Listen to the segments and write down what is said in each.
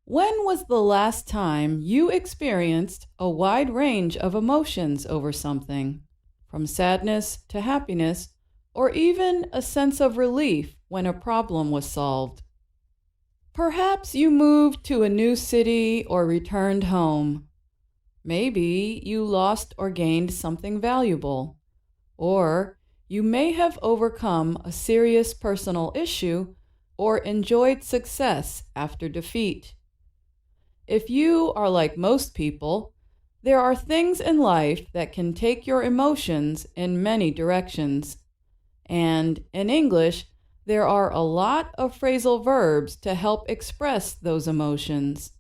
When was the last time you experienced a wide range of emotions over something, from sadness to happiness, or even a sense of relief when a problem was solved? Perhaps you moved to a new city or returned home. Maybe you lost or gained something valuable, or you may have overcome a serious personal issue or enjoyed success after defeat. If you are like most people, there are things in life that can take your emotions in many directions. And in English, there are a lot of phrasal verbs to help express those emotions.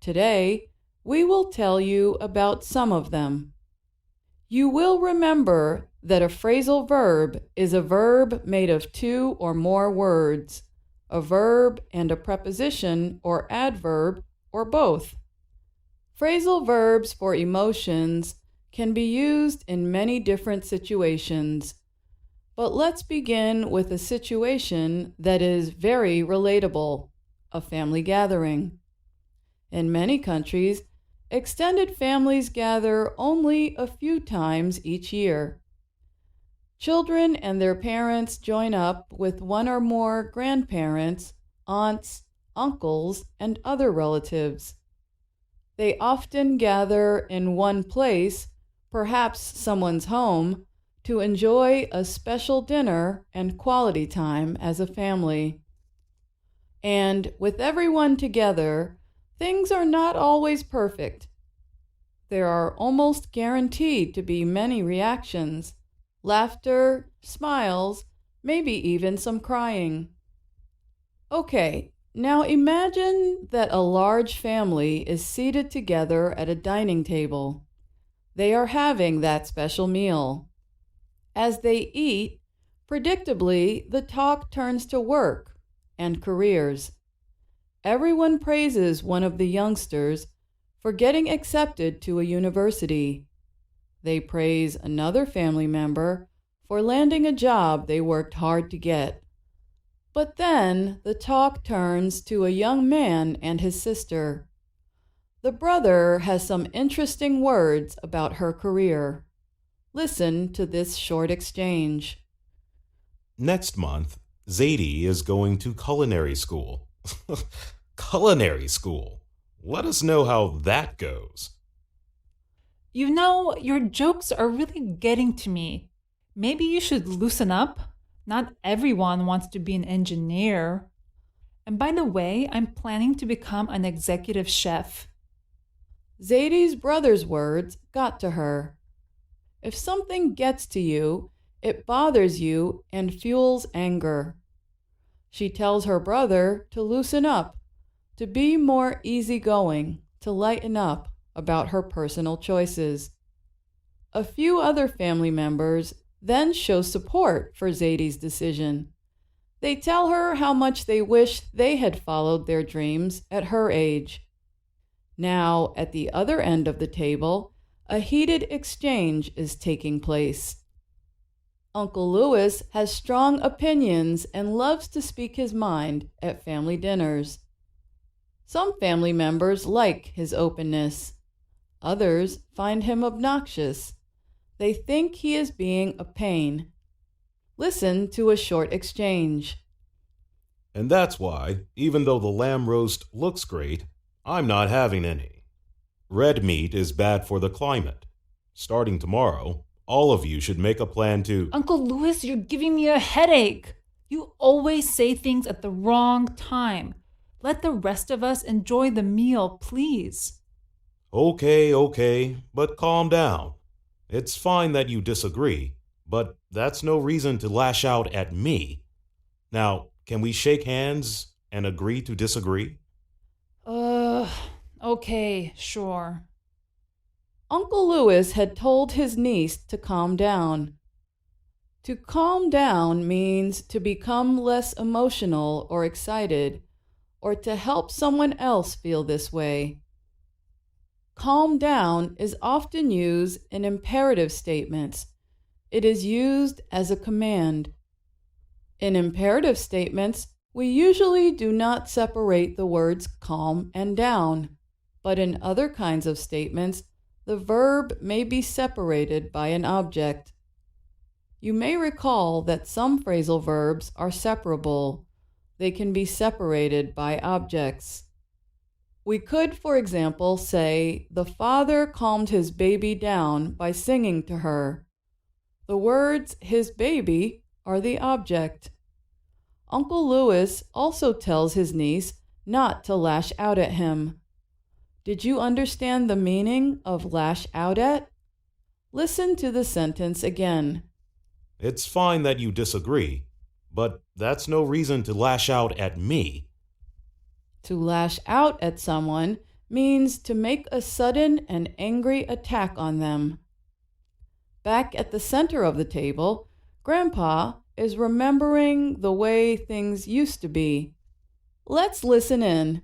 Today, we will tell you about some of them. You will remember that a phrasal verb is a verb made of two or more words, a verb and a preposition or adverb, or both. Phrasal verbs for emotions can be used in many different situations, but let's begin with a situation that is very relatable, a family gathering. In many countries, extended families gather only a few times each year. Children and their parents join up with one or more grandparents, aunts, uncles, and other relatives. They often gather in one place, perhaps someone's home, to enjoy a special dinner and quality time as a family. And with everyone together, things are not always perfect. There are almost guaranteed to be many reactions, laughter, smiles, maybe even some crying. Okay, now imagine that a large family is seated together at a dining table. They are having that special meal. As they eat, predictably, the talk turns to work and careers. Everyone praises one of the youngsters for getting accepted to a university. They praise another family member for landing a job they worked hard to get. But then the talk turns to a young man and his sister. The brother has some interesting words about her career. Listen to this short exchange. Next month, Zadie is going to culinary school. Culinary school. Let us know how that goes. You know, your jokes are really getting to me. Maybe you should loosen up. Not everyone wants to be an engineer. And by the way, I'm planning to become an executive chef. Zadie's brother's words got to her. If something gets to you, it bothers you and fuels anger. She tells her brother to loosen up, to be more easygoing, to lighten up about her personal choices. A few other family members then show support for Zadie's decision. They tell her how much they wish they had followed their dreams at her age. Now, at the other end of the table, a heated exchange is taking place. Uncle Louis has strong opinions and loves to speak his mind at family dinners. Some family members like his openness. Others find him obnoxious. They think he is being a pain. Listen to a short exchange. And that's why, even though the lamb roast looks great, I'm not having any. Red meat is bad for the climate. Starting tomorrow, all of you should make a plan to... Uncle Louis, you're giving me a headache. You always say things at the wrong time. Let the rest of us enjoy the meal, please. Okay, but calm down. It's fine that you disagree, but that's no reason to lash out at me. Now, can we shake hands and agree to disagree? Okay, sure. Uncle Louis had told his niece to calm down. To calm down means to become less emotional or excited, or to help someone else feel this way. Calm down is often used in imperative statements. It is used as a command. In imperative statements, We usually do not separate the words calm and down, but in other kinds of statements, the verb may be separated by an object. You may recall that some phrasal verbs are separable. They can be separated by objects. We could, for example, say, the father calmed his baby down by singing to her. The words his baby are the object. Uncle Louis also tells his niece not to lash out at him. Did you understand the meaning of lash out at? Listen to the sentence again. It's fine that you disagree, but that's no reason to lash out at me. To lash out at someone means to make a sudden and angry attack on them. Back at the center of the table, Grandpa is remembering the way things used to be. Let's listen in.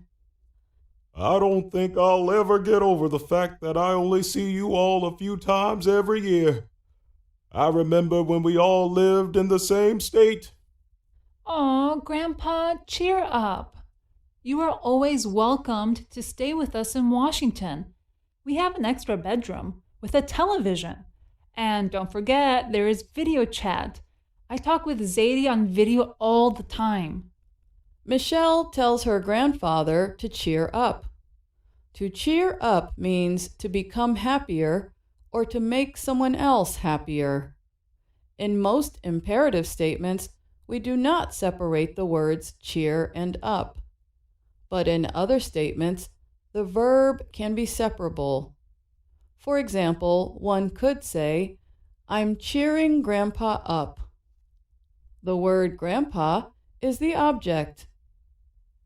I don't think I'll ever get over the fact that I only see you all a few times every year. I remember when we all lived in the same state. Aw, Grandpa, cheer up. You are always welcomed to stay with us in Washington. We have an extra bedroom with a television. And don't forget, there is video chat. I talk with Zadie on video all the time. Michelle tells her grandfather to cheer up. To cheer up means to become happier or to make someone else happier. In most imperative statements, we do not separate the words cheer and up. But in other statements, the verb can be separable. For example, one could say, I'm cheering Grandpa up. The word Grandpa is the object.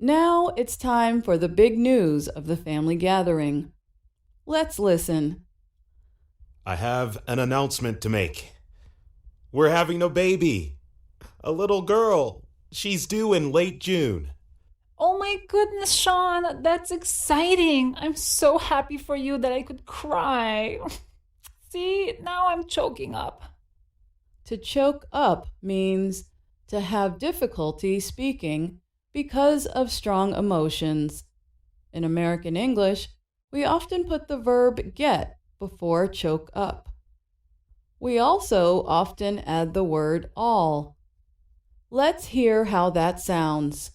Now it's time for the big news of the family gathering. Let's listen. I have an announcement to make. We're having a baby. A little girl. She's due in late June. Oh my goodness, Sean, that's exciting. I'm so happy for you that I could cry. See, now I'm choking up. To choke up means to have difficulty speaking because of strong emotions. In American English, we often put the verb get before choke up. We also often add the word all. Let's hear how that sounds.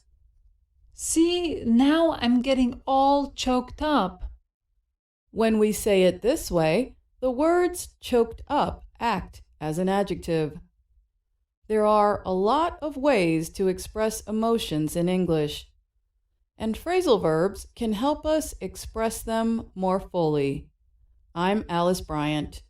See, now I'm getting all choked up. When we say it this way, the words choked up act as an adjective. There are a lot of ways to express emotions in English, and phrasal verbs can help us express them more fully. I'm Alice Bryant.